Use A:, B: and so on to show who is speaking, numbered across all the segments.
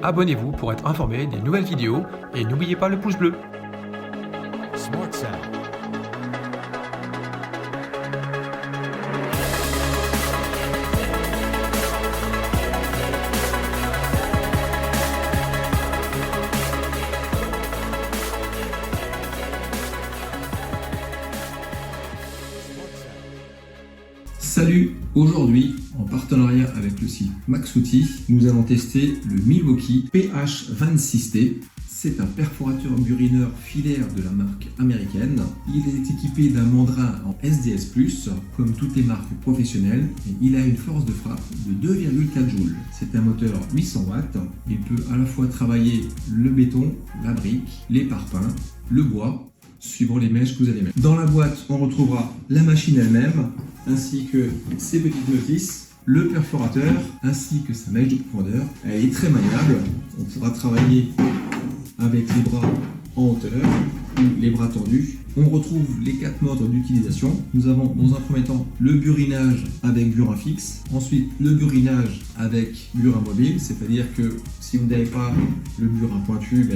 A: Abonnez-vous pour être informé des nouvelles vidéos et n'oubliez pas le pouce bleu.
B: Smart Sound.
C: Salut, aujourd'hui, en partenariat avec le site Maxouti, nous allons tester le Milwaukee PH26T. C'est un perforateur burineur filaire de la marque américaine. Il est équipé d'un mandrin en SDS+, comme toutes les marques professionnelles, et il a une force de frappe de 2,4 joules. C'est un moteur 800 watts. Il peut à la fois travailler le béton, la brique, les parpaings, le bois, suivant les mèches que vous allez mettre. Dans la boîte, on retrouvera la machine elle-même, ainsi que ses petites notices, le perforateur, ainsi que sa mèche de profondeur. Elle est très maniable, on pourra travailler avec les bras en hauteur ou les bras tendus. On retrouve les 4 modes d'utilisation. Nous avons dans un premier temps le burinage avec burin fixe, ensuite le burinage avec burin mobile, c'est-à-dire que si vous n'avez pas le burin pointu,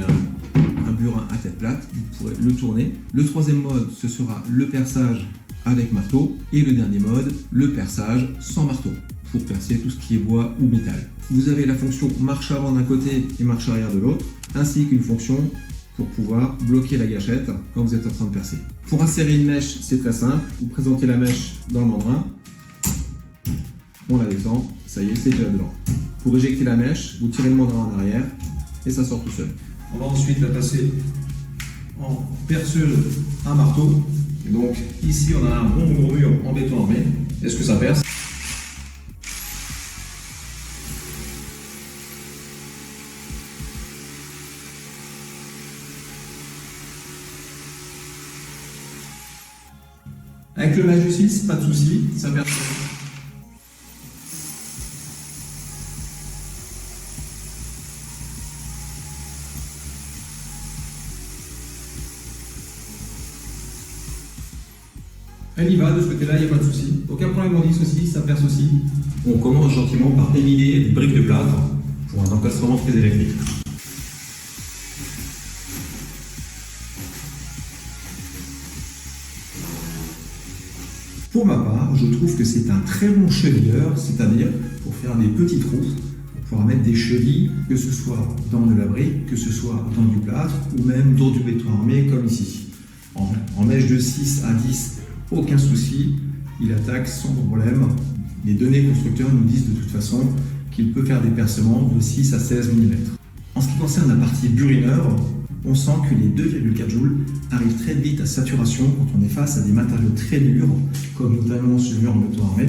C: un burin à tête plate, vous pourrez le tourner. Le troisième mode, ce sera le perçage avec marteau, et le dernier mode, le perçage sans marteau, pour percer tout ce qui est bois ou métal. Vous avez la fonction marche avant d'un côté et marche arrière de l'autre, ainsi qu'une fonction pour pouvoir bloquer la gâchette quand vous êtes en train de percer. Pour insérer une mèche, c'est très simple, vous présentez la mèche dans le mandrin, on la descend, ça y est, c'est déjà dedans. Pour éjecter la mèche, vous tirez le mandrin en arrière et ça sort tout seul. On va ensuite la passer en perceuse à marteau. Et donc ici on a un bon gros mur en béton armé. Est-ce que ça perce? Avec le mèche du 6, pas de souci, ça perce. Elle y va, de ce côté-là, il n'y a pas de souci. Aucun problème en 10 aussi, ça perce aussi. On commence gentiment par éliminer des briques de plâtre pour un encastement très électrique. Pour ma part, je trouve que c'est un très bon chevilleur, c'est-à-dire pour faire des petits trous, pour pouvoir mettre des chevilles, que ce soit dans de la brique, que ce soit dans du plâtre, ou même dans du béton armé comme ici. En mèche de 6 à 10, aucun souci, il attaque sans problème. Les données constructeurs nous disent de toute façon qu'il peut faire des percements de 6 à 16 mm. En ce qui concerne la partie burineur, on sent que les 2,4 joules arrivent très vite à saturation quand on est face à des matériaux très durs, comme notamment celui en béton armé.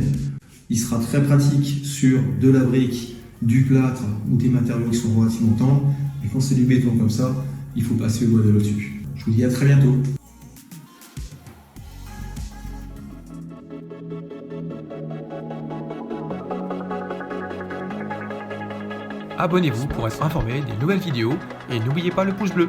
C: Il sera très pratique sur de la brique, du plâtre ou des matériaux qui sont relativement tendres. Et quand c'est du béton comme ça, il faut passer le doigt de l'eau dessus. Je vous dis à très bientôt.
A: Abonnez-vous pour être informé des nouvelles vidéos et n'oubliez pas le pouce bleu.